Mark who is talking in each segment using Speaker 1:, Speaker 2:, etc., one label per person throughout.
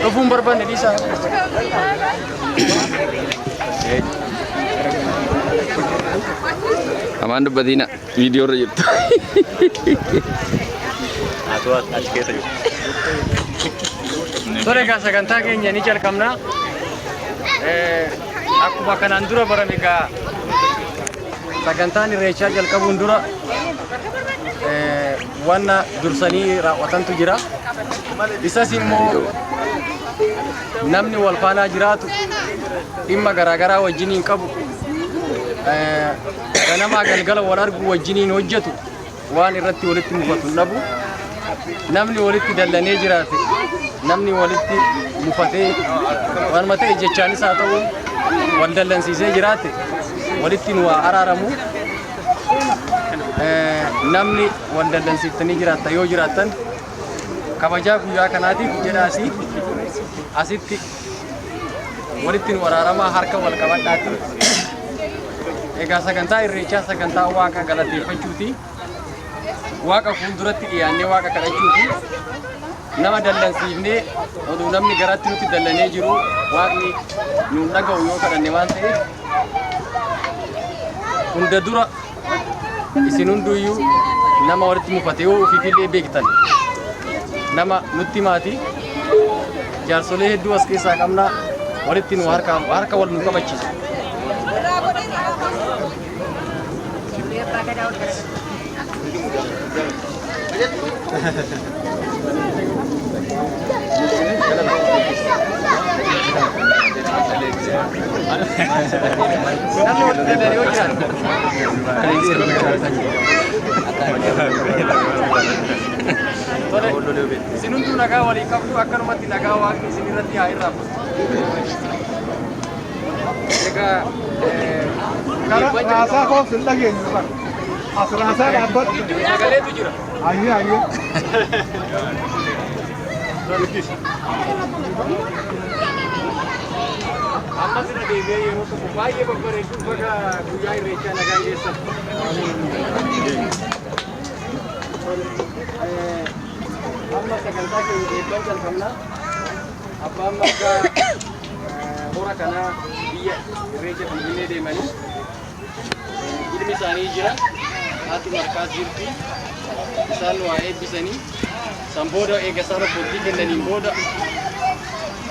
Speaker 1: Kau berban di sana.
Speaker 2: Aman badina video rajut.
Speaker 3: Aku asyik tu.
Speaker 1: Sore ka sagantaa keenya ni jalqabna. Akkuma kanaan dura barame ka sagantaan irreechaa jalqabuun dura wanna dursanii raawwatantu jira. Isas immoo namni wal faanaa jiraatu dhimma garaagaraa wajjiniin qabu ganamaa galgala wal argu wajjiniin hojjetu waan irratti walitti mufatu dhabu. Namni walitti dallanee jiraate namni walitti mufatee waan matee jechaanis haa ta'u wal dallansiisee jiraate walitti nu araaramu. Namni wal dallansiiftanii jiraata yoo jiraatan kabajaa guyyaa kanaatiif jedhaasi asitti walitti nu araaramaa harka wal qabadhaati. Egaa sagantaa irreechaa sagantaa waaqa galateeffachuuti. Waaqa fuulduratti dhiyaannee waaqa kadhachuuti. Nama dallansiifnee oduu namni garatti nuti dallanee jiru waaqni nuun dhaga'u yoo kadhanne waan ta'eef hunda dura isin hunduyyuu nama walitti mufate yoo ofiifillee beektan nama nutti maati jaarsolee hedduu as keessaa qabna walitti nu harka wal nu qabachiisa. Sinuntu nagaa walii qabdu akkanumatti nagaa waaqni isin irratti haa irraafatu. Egaa
Speaker 4: raasaa koo sin dhageenyu qaba. As raasaa dhaabbatu.
Speaker 1: Sagaleetu jira.
Speaker 4: Ayyee ayyee.
Speaker 1: Amma sirna deebi'ee yeroo tokko baay'ee babbareechuuf baga guyyaa irreechaa nagaa geessan. Amma sagantaa keenya eebban jalqabna. Abbaan margaa hora kanaa biyya irreecha Finfinnee deemanii ilmi isaanii jira. Haati margaas jirti. Isaan waa eebbisanii san booda eega isaan abbootii kennaniin booda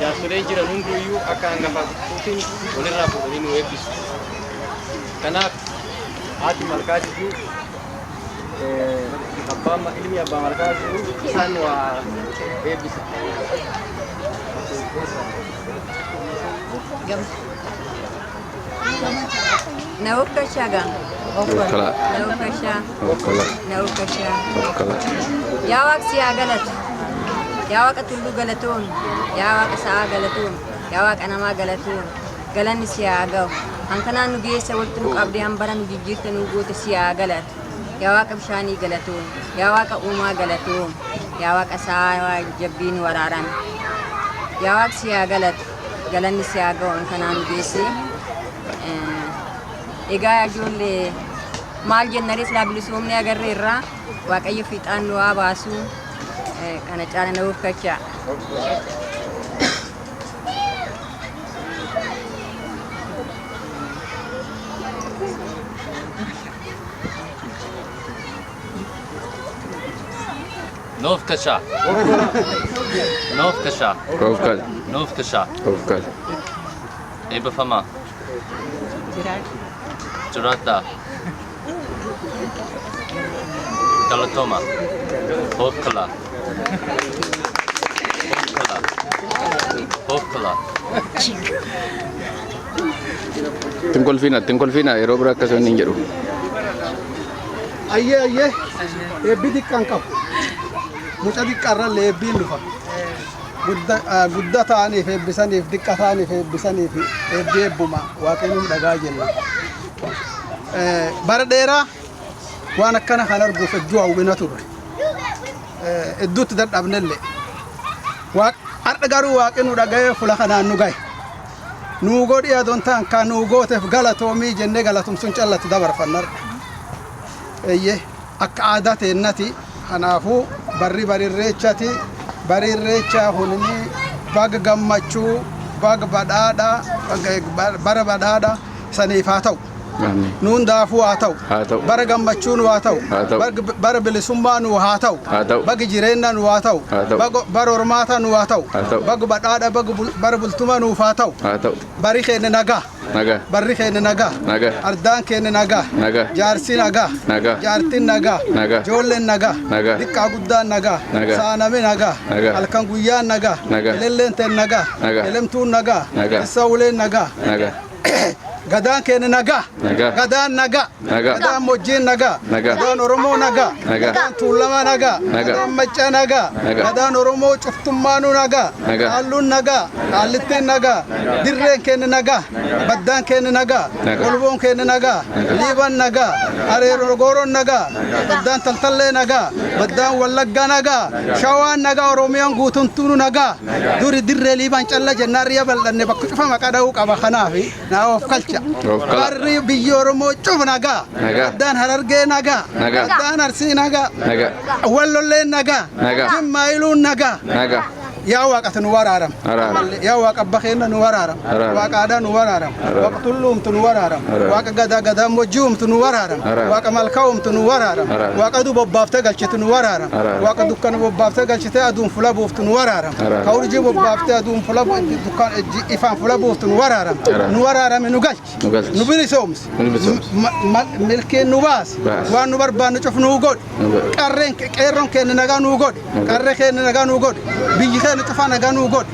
Speaker 1: jaarsolee jiran hunduyyuu akka hangafaatuutiin walirraa fuudhanii nu eebbisu. Kanaaf haati margaa jirtu ilmi abbaa margaa jiru isaan waa eebbisa.
Speaker 5: Naukashaga.
Speaker 2: Kala.
Speaker 5: Naukasha.
Speaker 2: Kala.
Speaker 5: Naukasha.
Speaker 2: Kala.
Speaker 5: Yaa Waaqa siyaa galatu. Yaa Waaqa tulluu galatuun. Yaa Waaqa sa'aa galatuun. Yaa Waaqa namaa galatuun. Galanni siyaa ga'u. Hankanaan nu geessa walitti nu qabdee hambara nu jijjiirte nu goote siyaa galatu. Yaa Waaqa bishaanii galatuun. Yaa Waaqa uumaa galatuun. Yaa Waaqa sa'aa jabbiin waraaran. Yaa Waaqa siyaa galatu. Galanni siyaa ga'u hankanaan nu geesse. Egaa ijoollee maal jennaris laabilisoomni agarree irraa waaqayyo fiixaan nu haa baasu kana caala na uffachaa.
Speaker 3: Nov kasha. Nov kasha.
Speaker 2: Rovkal.
Speaker 3: Nov kasha.
Speaker 2: Rovkal.
Speaker 3: Eba fama. Jurata. Galatoma. Hokala. Hokala.
Speaker 2: Tungkol fina yeroo bira akka soonni hin jedhu.
Speaker 4: Ayyee ayyee eebbi xiqqaan qabu. Muca xiqqaarrallee eebbiin dhufa. Guddaa ta'aniif eebbisaniif xiqqa ta'aniif eebbisaniif eebbi eebbuma waaqayyoon dhagaa jenna. bara dheeraa waan akkana kan arguuf ejjuu hawwina turre. Idduutti dadhabnellee. Har'a garuu waaqni nu dhaga'ee fuula kanaan nu gahe. Nu godhi adoon ta'an kan nu gooteef galatoomii jennee galatumsuun callatti dabarfannarra. Eeyyee akka aadaa teennati kanaafuu barri irreechati bari irreechaa hunni baga gammachuu baga badhaadhaa bara badhaadhaa saniif haa ta'u. Nuun daafuu haa ta'u. Bara gammachuu nu haa ta'u. Bara bilisummaa nu haa ta'u. Bagi jireenya nu haa ta'u. Bara hormaata nu haa ta'u. Bagi badhaadha bara bultuma nuuf haa ta'u. Bari keenya nagaa. Barri keenya nagaa. Ardaan keenya nagaa. Jaarsi nagaa. Jaartiin nagaa. Ijoolleen nagaa. Xiqqaa guddaan nagaa. Saaname nagaa. Halkan guyyaan nagaa. Elelleen teen nagaa. Elemtuun nagaa. Isa uleen nagaa. Gadaan keenya nagaa. Gadaan nagaa. Gadaan Mojjiin nagaa. Gadaan Oromoo nagaa. Gadaan Tuulamaa nagaa. Gadaan Maccaa nagaa. Gadaan Oromoo cuftummaanuu nagaa. Halluun nagaa. Hallittiin nagaa. Dirreen keenya nagaa. Baddaan keenya nagaa. Golboon keenya nagaa. Liiban nagaa. Areero Gooroon nagaa. Baddaan Taltallee nagaa. Baddaan Wallaggaa nagaa. Shawaan nagaa. Oromiyaan guutumtuun nagaa. Duri dirree Liiban calla jennaan riya bal'anne bakka cufa maqaa dha'uu qaba kanaafi naa of kalcha. Barri biyya Oromoo cufa nagaa. Baddaan Harargee nagaa. Baddaan Arsii nagaa. Wallolleen nagaa. Jimmaayiluun nagaa. Yaa Waaqa nu waraaram. Yaa Waaqa abba keenya nu waraaram. Waaqa aadaa nu waraaram. Waaqa tulluumtu nu waraaram. Waaqa gadaa Mojjiumtu nu waraaram. Waaqa malkaa'umtu nu waraaram. Waaqa aduu bobbaaftee galchitu nu waraaram. Waaqa dukkana bobbaaftee galchitee aduun fula buuftu nu waraaram. Kawurjii bobbaaftee aduun fula ifaan fula buuftu nu waraaram. Nu waraarame nu galchi. Nu bilisoomsi. Milkiin nu baasi. Waan nu barbaannu cuf nu godhi. Qeerroon keenya nagaa nu godhi. Qarree keenya nagaa nu godhi. Biyyi keenya cufa nagaa nu godhi.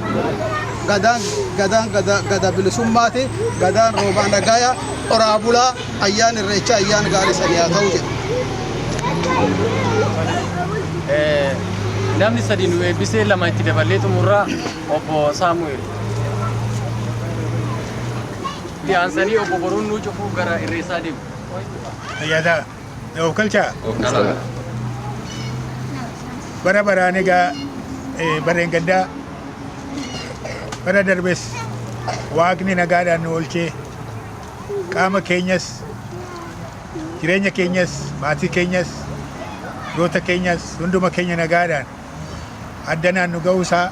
Speaker 4: Gadaan bilisummaati. Gadaan roobaa nagaaya. Oraa bulaa ayyaan irreechaa ayyaan gaarii sanii haa ta'u jedha.
Speaker 1: Namni sadii nu eebbisee lama itti dabalee xumurraa obbo Saamu'eel. Dhiyaansanii obbo Boruun nu cufuu gara irreessaa deemu.
Speaker 6: Ayyaata of kalchaa. Bara baraan egaa barreen gaddaa bara darbes waaqni nagaadhaan nu oolchee qaama keenyas jireenya keenyas maatii keenyas goota keenyas hunduma keenya nagaadhaan addanaan nu ga'uusaa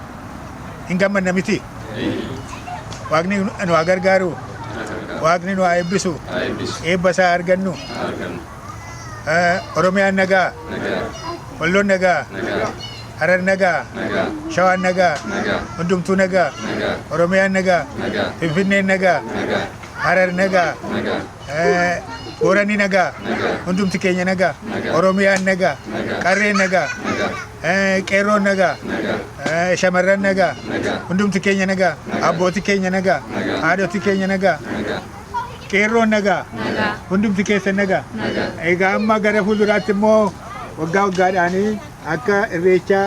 Speaker 6: hin gammanna miti. Waaqni nu haa gargaaru. Waaqni nu haa eebbisu. Eebba isaa argannu. Oromiyaan nagaa. Walloon nagaa. Harar nagaa. Shawaan nagaa. Hundumtuu nagaa. Oromiyaan nagaa. Finfinneen nagaa. Harar nagaa. Boorani nagaa. Hundumti keenya nagaa. Oromiyaan nagaa. Qarreen nagaa. Qeerroon nagaa. Shamarran nagaa. Hundumti keenya nagaa. Abbootii keenya nagaa. Haadhotii keenya nagaa. Qeerroon nagaa. Hundumti keessan nagaa. Egaa amma gara fuulduraatti immoo waggaa waggaadhaanii akka irreechaa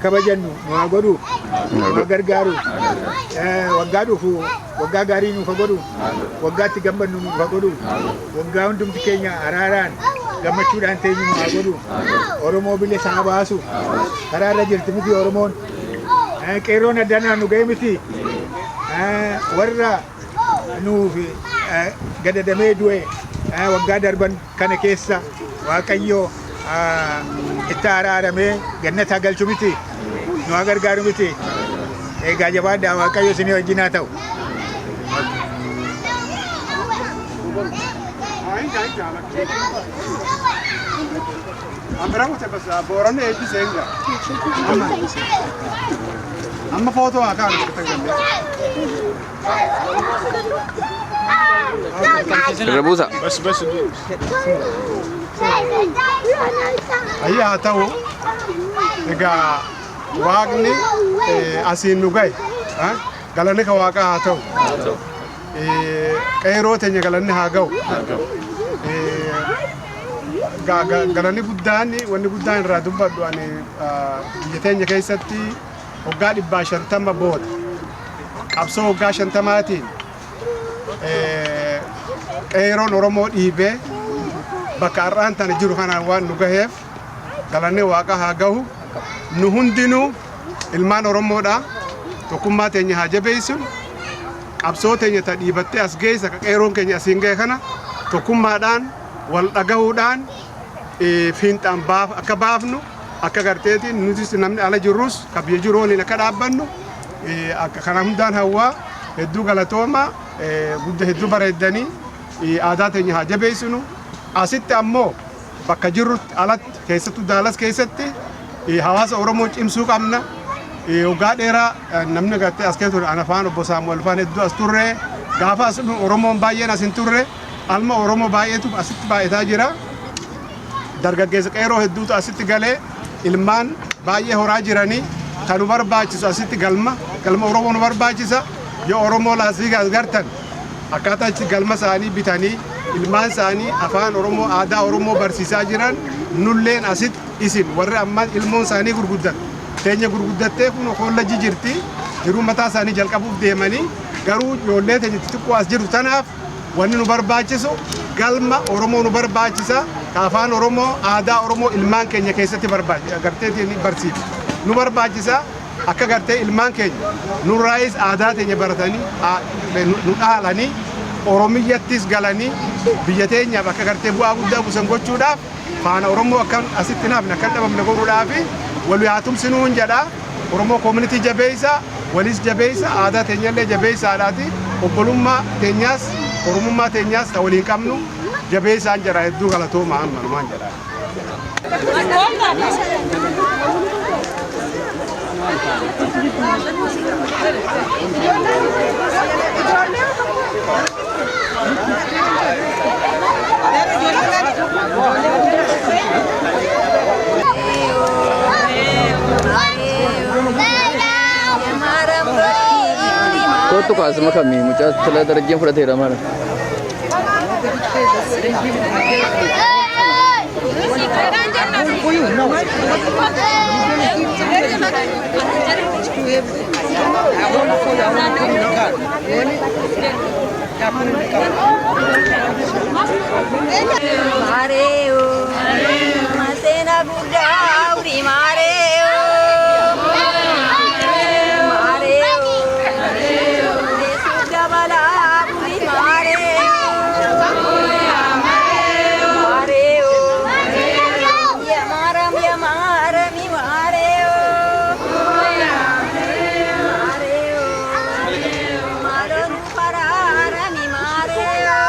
Speaker 6: kabajannu nu haa godhu. Nu haa gargaaru. Waggaa dhufu waggaa gaarii nuuf haa godhu. Waggaatti gammannu nuuf haa godhu. Waggaa hundumti keenya araaraan gammachuudhaan teenyu nu haa godhu. Oromoo bilisa haa baasu. Karaa irra jirti miti Oromoon. Qeerroon addanaan nu ga'e miti. Warra nuuf gadadamee du'e waggaa darban kana keessa Waaqayyo itti araaramee gannata haa galchu miti. Nu haa gargaaru miti. Egaa jabaadhaa Waaqayyo isinii wajjin haa ta'u.
Speaker 4: Amma foto akan kita gambar.
Speaker 2: Rebusa.
Speaker 6: Bas.
Speaker 4: Ayah tahu. Ega Waaqni asiin nu gahe. Galanni ka Waaqa haa ta'u. Qeerroo teenya galanni haa ga'u. Galanni guddaan wanni guddaan irraa dubbadhu ani biyya teenya keessatti waggaa 150 booda qabsoo waggaa 50maatiin qeeroon Oromoo dhiibee bakka har'aan tana jiru kanaan waan nu gaheef galannee waaqa haa gahu. Nu hundinuu ilmaan Oromoodha. Tokkummaa teenya haa jabeessinu. Qabsoo teenya ta dhiibattee as geessa ka qeeroon keenya asiin gahe kana tokkummaadhaan wal dhagahuudhaan fiinxaan akka baafnu akka garteetiin nutis namni ala jirrus ka biyya jiru waliin akka dhaabbannu akka kana hundaan hawwaa hedduu galatooma guddaa hedduu bareeddanii aadaa teenya haa jabeessinu. Asitti ammoo bakka jirrutti alatti keessattuu Daalas keessatti hawaasa Oromoo cimsuu qabna. Waggaa dheeraa namni gartee as keessa ture ana afaan obbo Saamu'eel faan hedduu as turre gaafa as Oromoon baay'een as hin turre alma Oromoo baay'eetu asitti baay'ataa jira. Dargaggeessa qeeroo hedduutu asitti galee ilmaan baay'ee horaa jiranii kan nu barbaachisu asitti galma Oromoo nu barbaachisa. Yoo Oromoo laasii gartan akkaataa itti galma isaanii bitanii ilmaan isaanii afaan Oromoo aadaa Oromoo barsiisaa jiran nulleen asitti isin warri ammaan ilmoon isaanii gurguddatan teenya gurguddattee kun kollejii jirti jiruu mataa isaanii jalqabuuf deemanii garuu ijoollee teenya xixiqqoo as jiru tanaaf wanni nu barbaachisu galma Oromoo nu barbaachisa. Afaan Oromoo aadaa Oromoo ilmaan keenya keessatti garteetiin barsiisu nu barbaachisa. Akka gartee ilmaan keenya nurraayis aadaa teenya baratanii nu dhaalanii Oromiyyattis galanii biyya teenyaaf akka gartee bu'aa guddaa buusan gochuudhaaf faana Oromoo akkan asitti naafne akkan dhabamne godhuudhaaf wal yaatumsinuun jedha. Oromoo community jabeessa walis jabeessa aadaa teenyallee jabeessaadhaati obbolummaa teenyaas Oromummaa teenyaas ta waliin qabnu jabeessaan jedha hedduu galatooma ammanumaan jedha.
Speaker 2: Kau tu kasih kami, muncul setelah terjadi pada tiada mana.
Speaker 5: Mareo, masena budau di mareo, mareo, desuka balap di mareo, mareo, ya maram mi mareo, mareo, maron para mi mareo.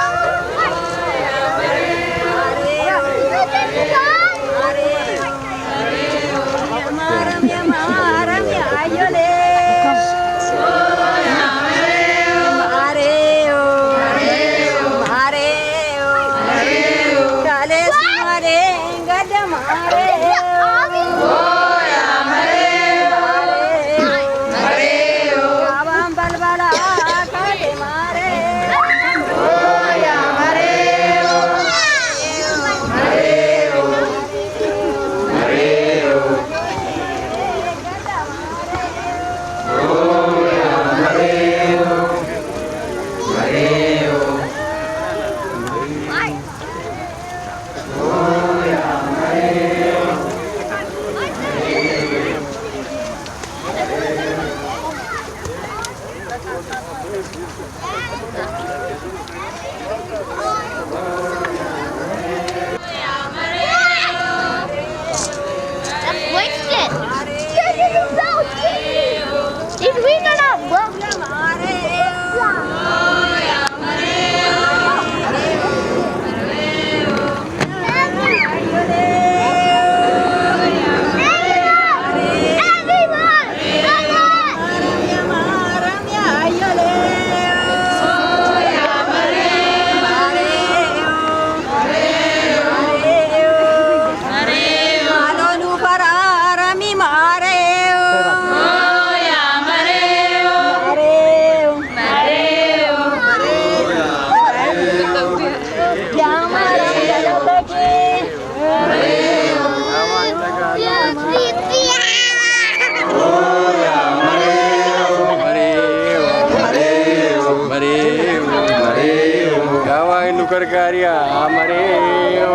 Speaker 1: gargaariya Mareo.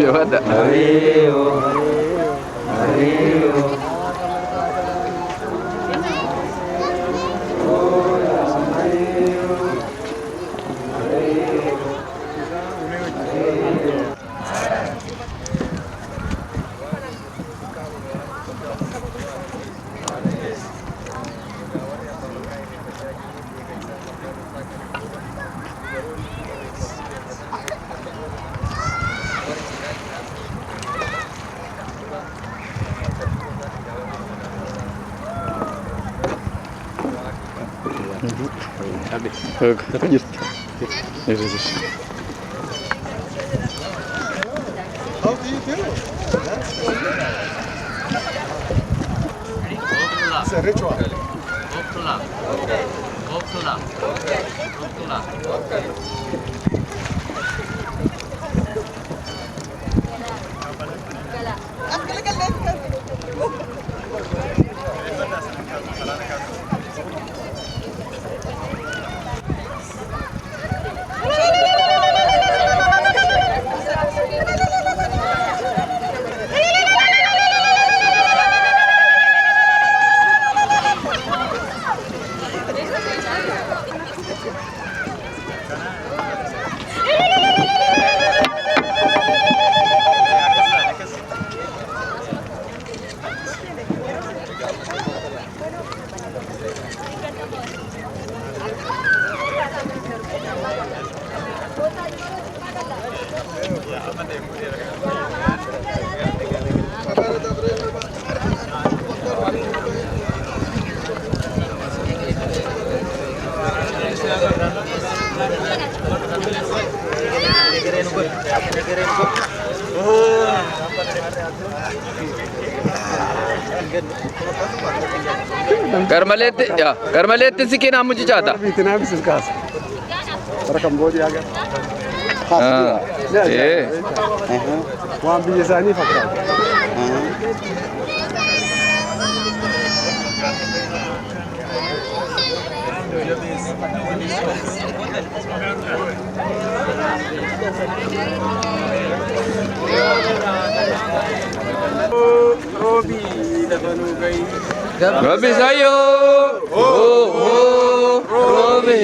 Speaker 2: Jawaada. Apa jirti? Yes.
Speaker 6: It's a ritual. Karmaletti si kina mujichata.
Speaker 7: Waan biyya isaanii fakkaata.
Speaker 2: Robi sayo. Robi.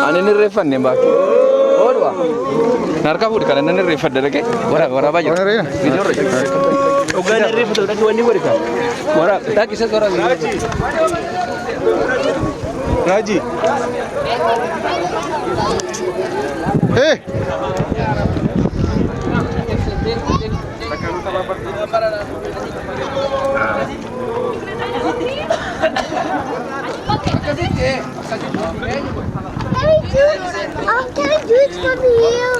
Speaker 2: Ani ni refund ni baki. Orwa. Narka food kana ni refund dereke. Wara bajo. Video ro. Ogani refund udah dua ni wara. Wara tak kisah orang.
Speaker 7: Raji. Hey.
Speaker 8: Can I do it for you?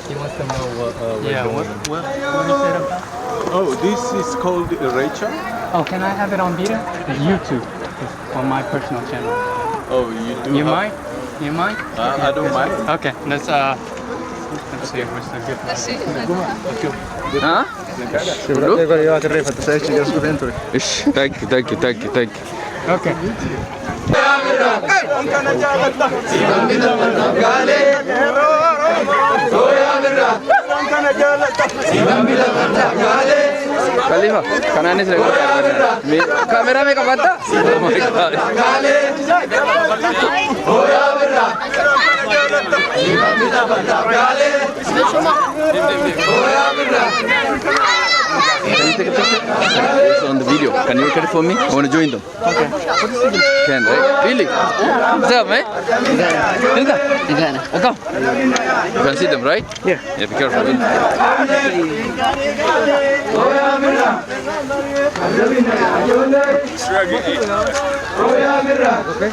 Speaker 7: He wants to know what you said about? Oh, this is called Rachel?
Speaker 9: Oh, can I have it on video? YouTube. It's on my personal channel.
Speaker 7: Oh, you do
Speaker 9: You
Speaker 7: have...
Speaker 9: mind? You mind?
Speaker 7: I don't mind.
Speaker 9: Okay, let's see what's the good one.
Speaker 2: Huh? Ish, thank you.
Speaker 9: Okay.
Speaker 2: Khalifa, kanani se kamera में कब आता? Oh my God. Can you take a picture? It's on the video. Can you record it for me? I want to join them.
Speaker 9: Okay.
Speaker 2: Can, right? Really? What's up, man? Oh, come. You can see them, right?
Speaker 9: Yeah.
Speaker 2: Yeah, be careful. Okay.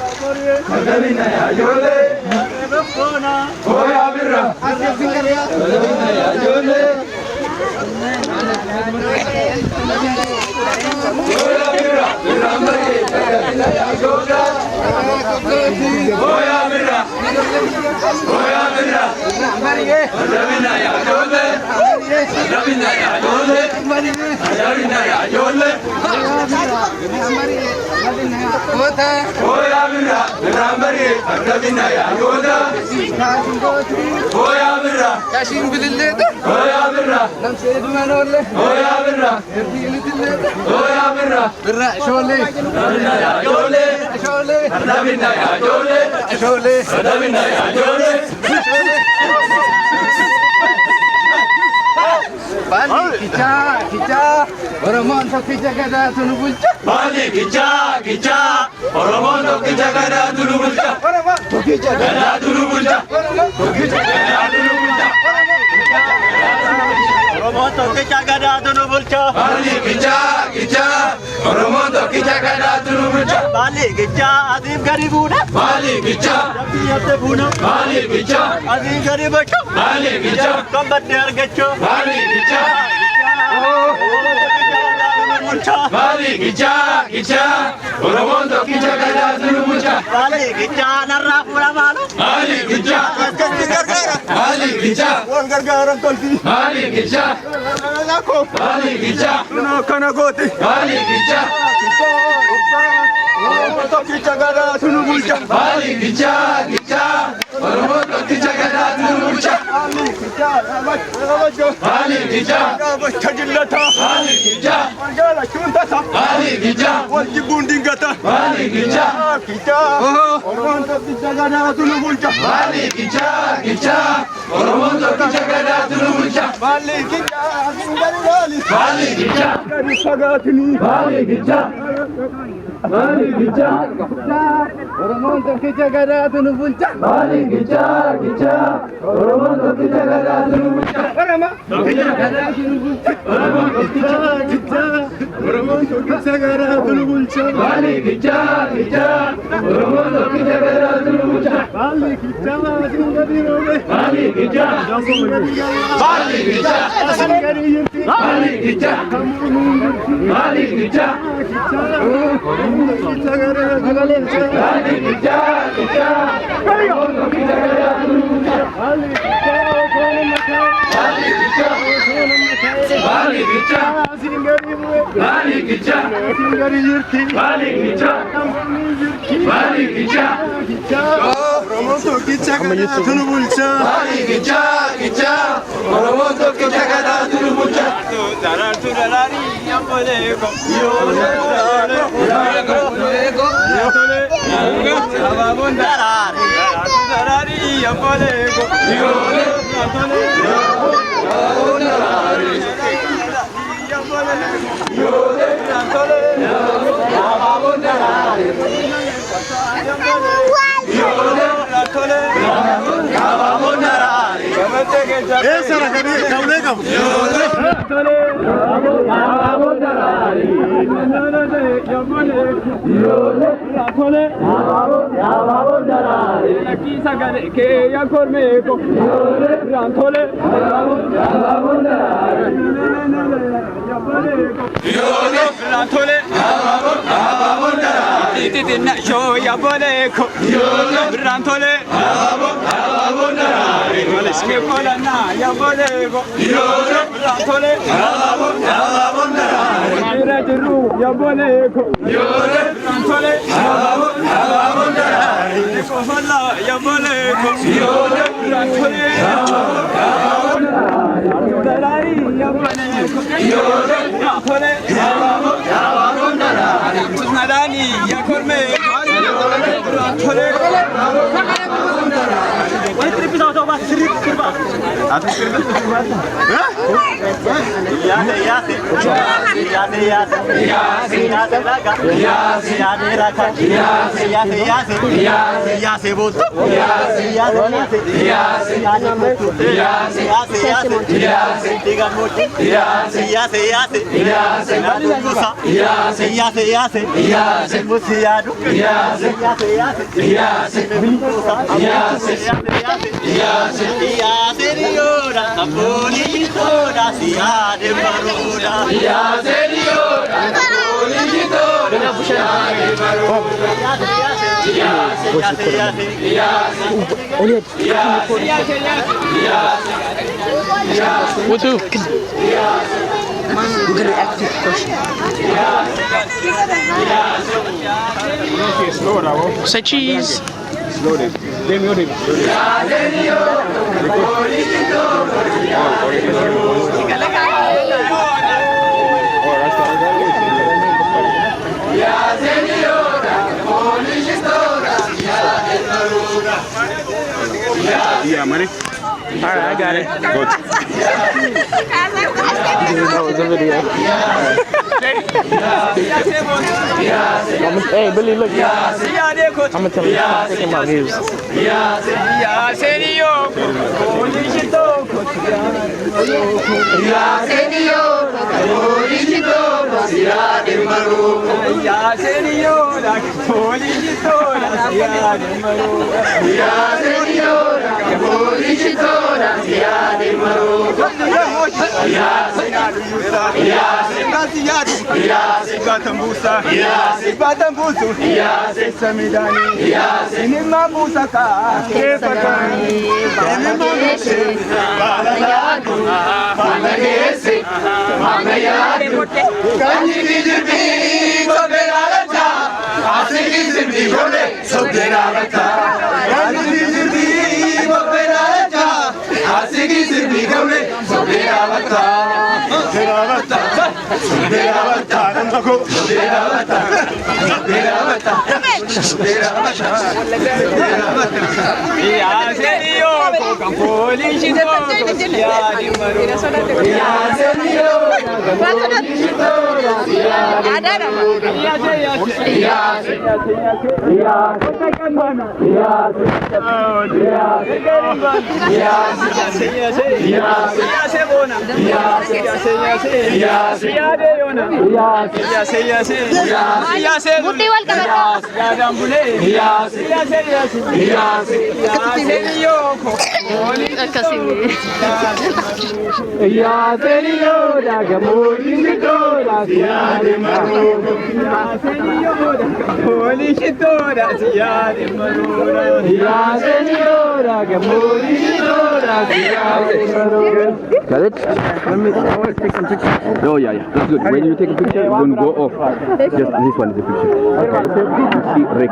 Speaker 8: Ya
Speaker 2: What do?
Speaker 8: We're gonna ask you a question.
Speaker 2: Say cheese.
Speaker 7: Yeah, money.
Speaker 2: All right, I got it.
Speaker 7: Good.
Speaker 2: That was a video. Hey, Billy, look. I'm gonna tell you, I'm taking my views. Got it? Oh yeah, that's good. When you take a picture, you don't go off. Just this one is the picture. Okay, so you see Rick.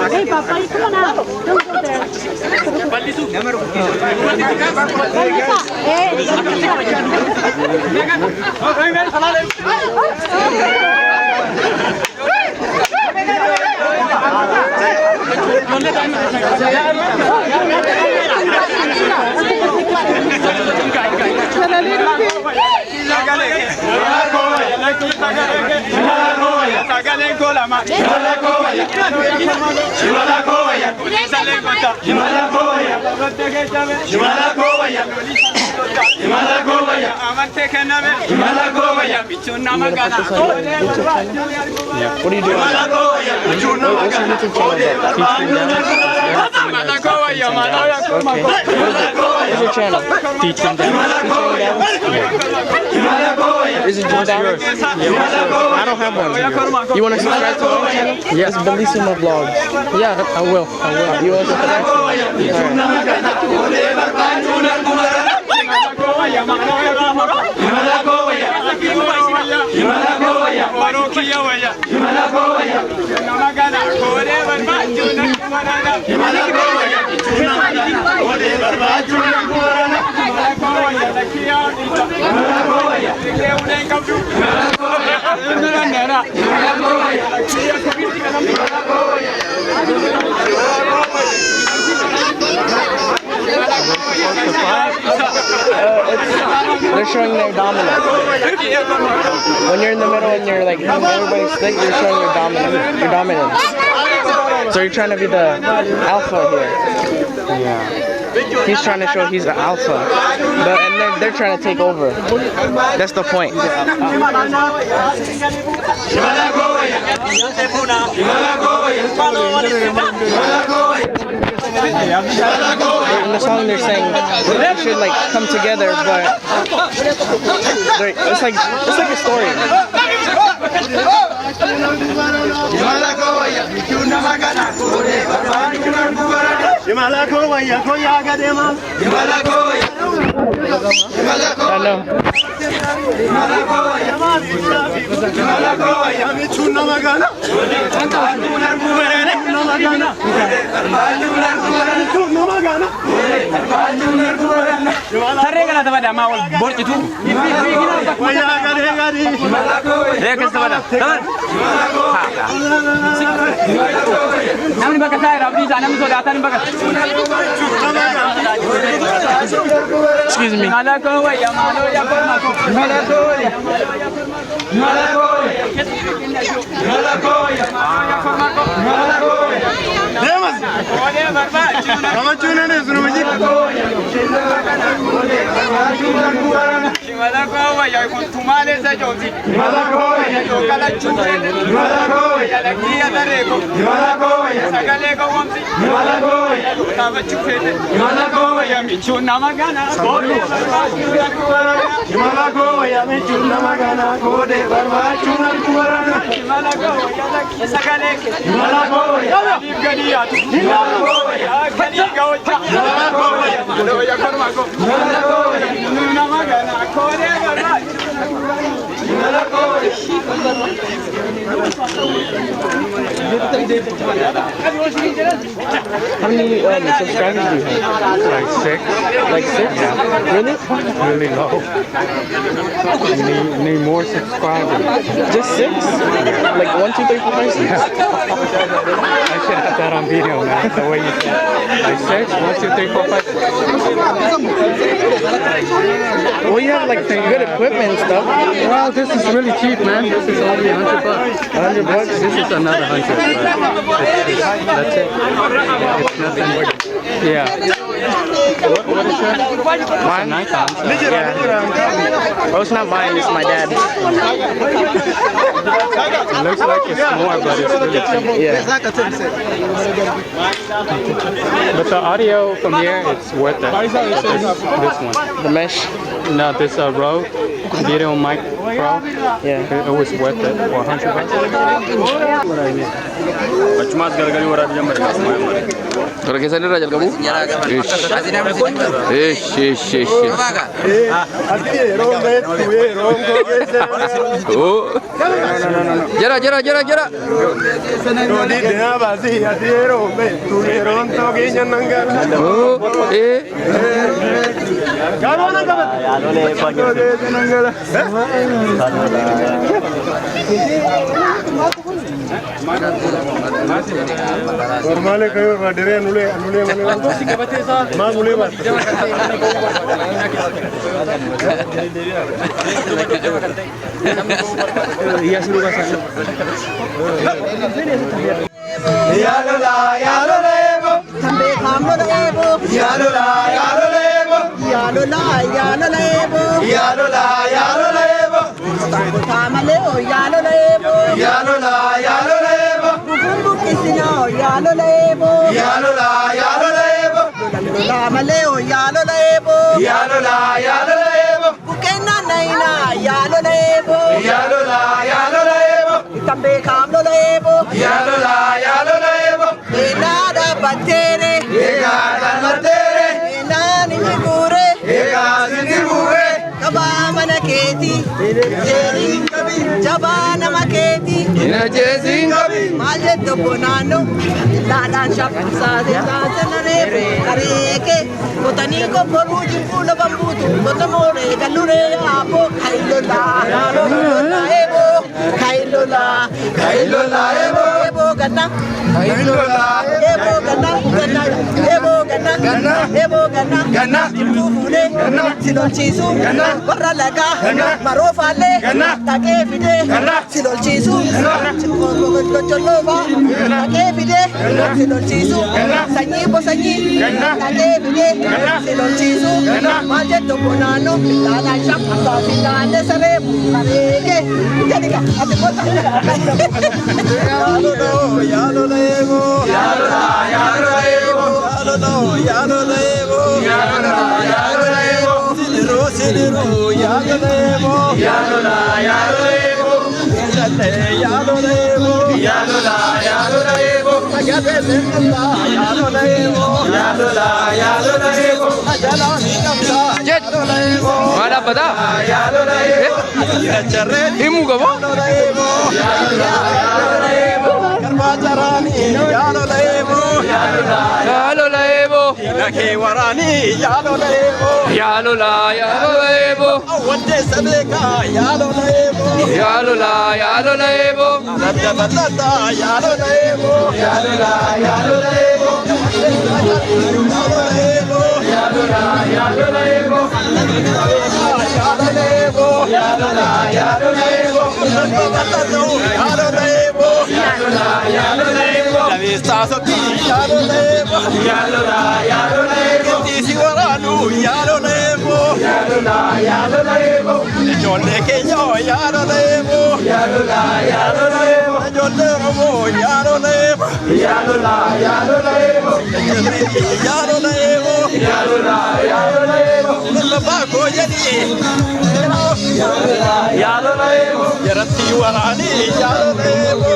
Speaker 10: Hey, Papa, come on out. Don't go there.
Speaker 11: Himala Govaya.
Speaker 2: What are you doing? What's your YouTube channel about? Okay. What's your channel?
Speaker 9: Teaching dance.
Speaker 2: Is it just yours? I don't have one. You want to subscribe to my channel? Yes, Bellissimo Vlogs. Yeah, I will. You want to subscribe? They're showing their dominance. When you're in the middle and you're like everybody's thick, you're showing your dominance. So you're trying to be the alpha here.
Speaker 9: Yeah.
Speaker 2: He's trying to show he's the alpha, and they're trying to take over. That's the point. In the song they're saying they should like come together, but it's like a story. I know. Excuse me. How many subscribers do you have?
Speaker 9: Like 6.
Speaker 2: Like 6?
Speaker 9: Yeah.
Speaker 2: Really?
Speaker 9: Really low. Need more subscribers.
Speaker 2: Just 6? Like 1, 2, 3, 4, 5, 6?
Speaker 9: I should have that on video, man. The way you said. Like 6, 1, 2, 3, 4, 5, 6.
Speaker 2: Well, you have like good equipment and stuff.
Speaker 9: Well, this is really cheap, man. This is only $100. $100? This is another 100. That's it. It's nothing more. Yeah. What is yours?
Speaker 2: Mine? Yeah. Oh, it's not mine, it's my dad.
Speaker 9: It looks like it's more, but it's really cheap.
Speaker 2: Yeah.
Speaker 9: But the audio from here, it's worth it. This one.
Speaker 2: The mesh?
Speaker 9: No, this Rode Video Mic Pro.
Speaker 2: Yeah.
Speaker 9: It was worth it for $100.
Speaker 2: Kalau kisah ni raja kamu? Ish. Oh. Jara. Oh.
Speaker 6: Normale kayo radere anule mas mulai mas. Iya suruh kasar. Ya lo lebo. Tambe kamlo lebo. Ya lo lebo. Ya lo lebo.
Speaker 11: yalo lebo, yalo la lebo, la maleo yalo lebo, yalo lebo, bukena naina yalo lebo, yalo lebo, itambe kamlo lebo, yalo lebo, enada batere, enani nigure, kabamana keti, jabana maketi, majet bonano, ladan shapsa de tanare, kareke, botani ko poruji pula bambutu, botamore galure apo, kailola ebo, kailola ebo, ebo gana, kailola ebo gana, ebo gana, fufule, silon chisu, barra laga, marofale, take fide, silon chisu, choloba, take fide, silon chisu, sanyi bo sanyi, take fide, silon chisu, majeto bonano, lala shap, asafita nesare, kareke, jadiga, atibota, yalo lebo, Sidero, yalo lebo, yalo lebo, agade lenda, yalo lebo, ajala nikamba, yalo lebo,
Speaker 2: mana pada,
Speaker 11: yalo lebo, charre,
Speaker 2: imu kabo,
Speaker 11: yalo lebo, karbajarani, yalo lebo, lake warani, yalo lebo,
Speaker 2: yalo lebo,
Speaker 11: awande sabeka, yalo lebo,
Speaker 2: yalo lebo,
Speaker 11: alada balada, yalo lebo, yalo lebo, la vista soti, yalo lebo, tisi waranu, yalo lebo, jolle ke yo, yalo lebo, jolle robo, yalo lebo, yalo lebo, bako yadi, yarati warani, yalo lebo,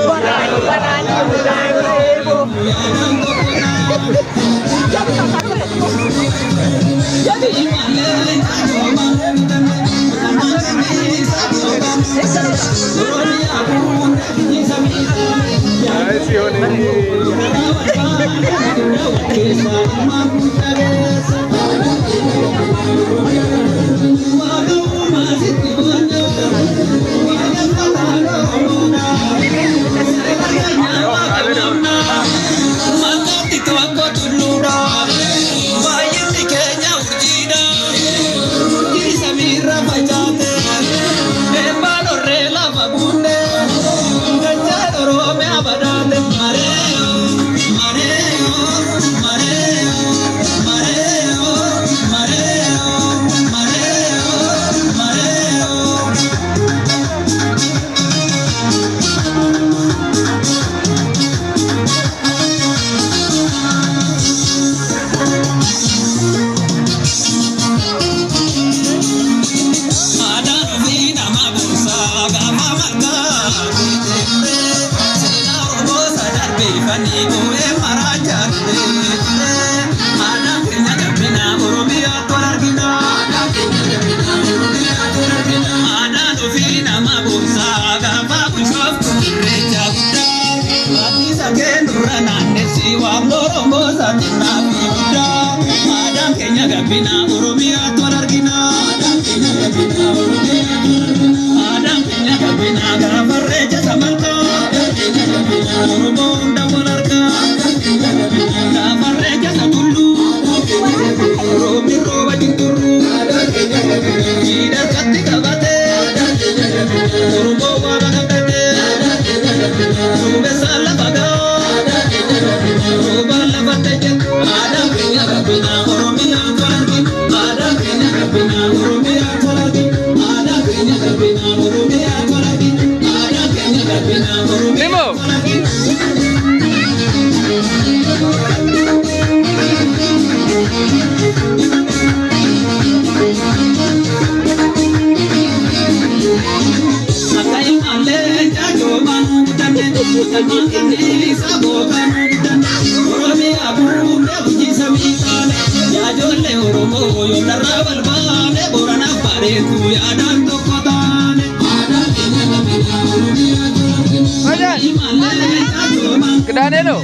Speaker 2: Kedanelo.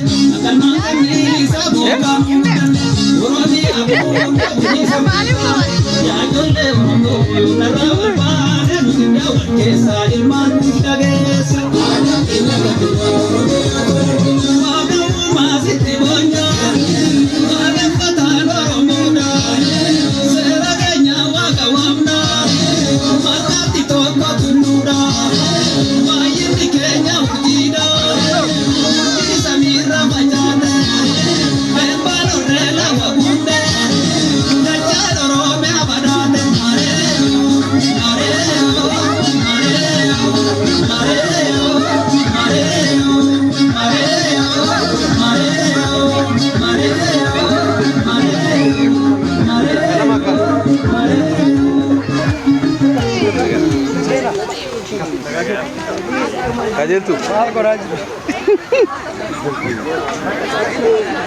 Speaker 2: Kajian tu.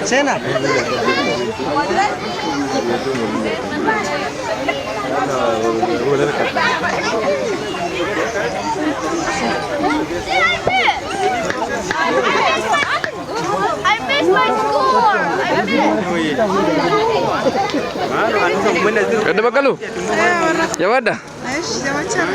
Speaker 2: Cena.
Speaker 10: I miss my school.
Speaker 2: Ada bakal lu? Ya wadah.
Speaker 10: Ya macam.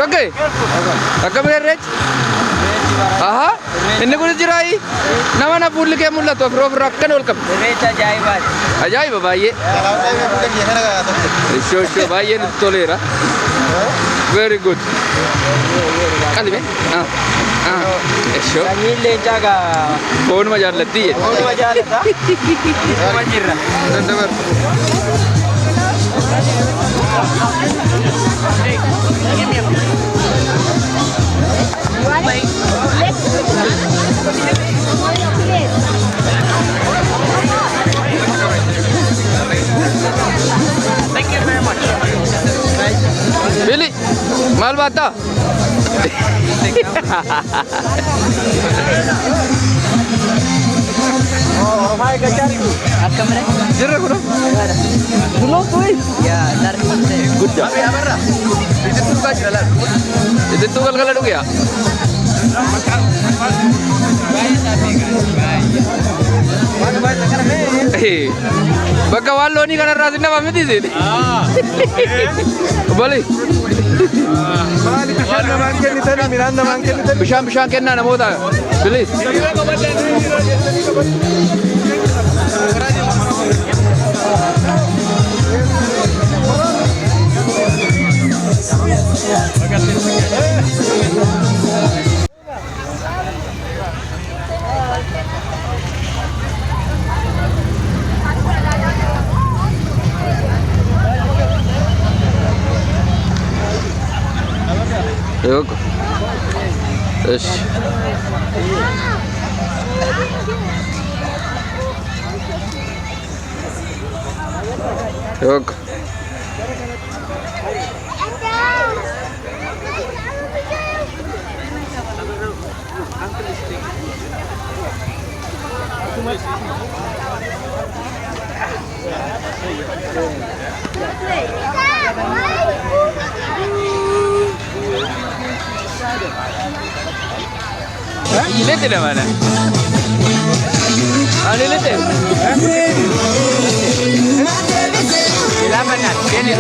Speaker 2: Oke. Akkam irreech? Aha. Inni kun jirai. Nama na fuulli kee mul'atu ofirraa ofirraa akkan ol qabu. Irreecha ajaa'ibaati. Ajaa'iba baay'ee. Shoo baay'ee nutti toleera. Very good. Qalime. Shoo. Sanyiin leencaa gaa. Foonuma jaallatti. Foonuma jaallata. Foonuma jirra. Dandabar.
Speaker 11: Thank you very much.
Speaker 2: Billy, mal bata.
Speaker 11: Oh, hai gajar. Akkam re?
Speaker 2: Jirra kuno.
Speaker 11: Dulu tuh. Ya, dari mana?
Speaker 2: Good job. Itu tuh aja lah. Itu tuh kalau dulu ya. Bakka waan loonii kanarraa sin nama miti isin. Bali. Bishaan namaan kennitan, midhaan namaan kennitan. Bishaan kennaa namoota. Bilis. Yok. Eş. Yok. Ilete na mana? Ano ilete? Ilaman na. Kini.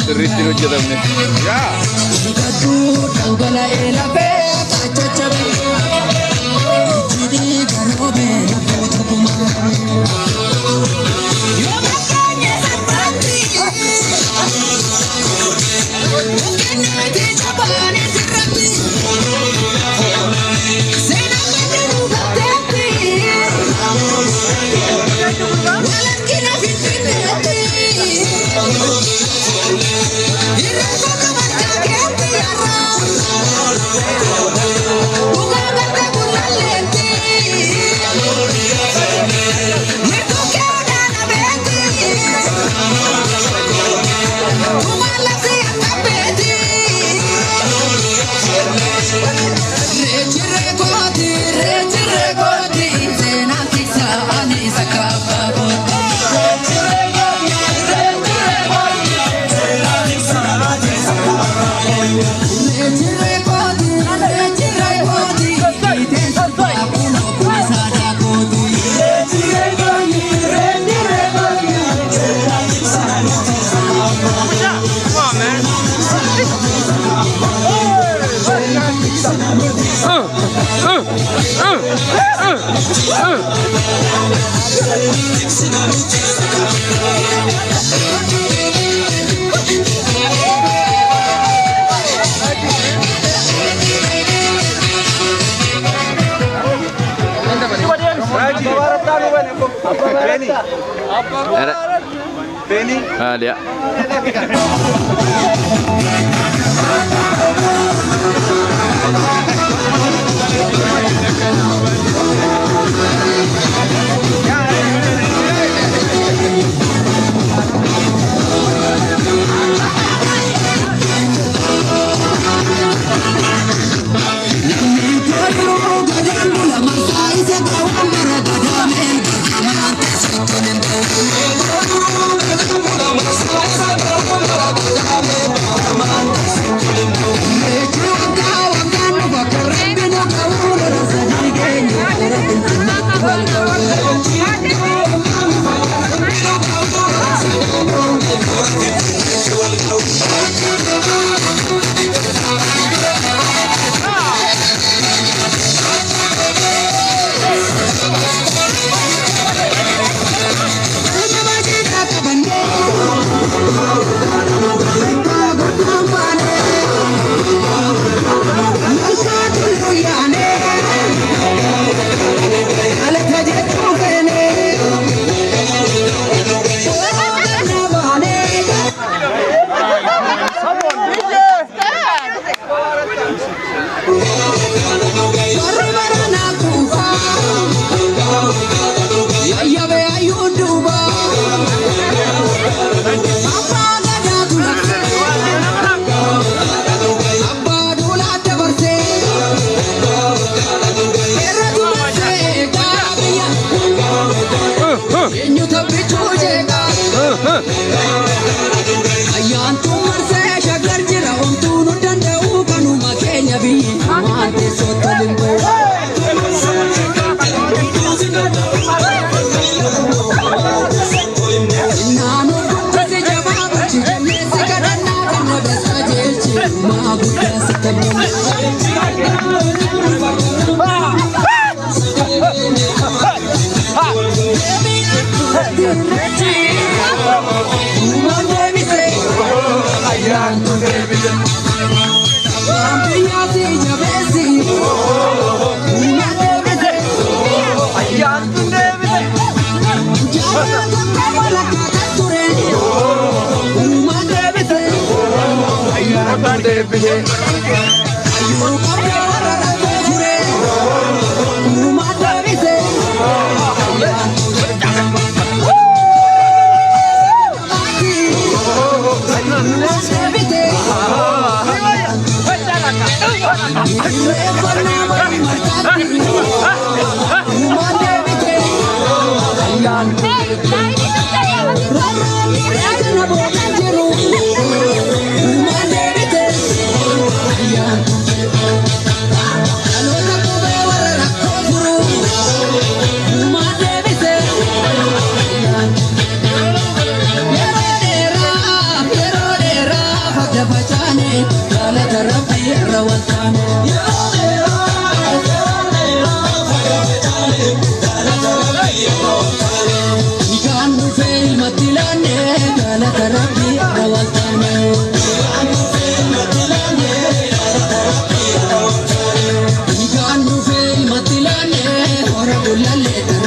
Speaker 2: Sirriitti hojjetamne. Benny. Ah, dia.
Speaker 12: Ulalle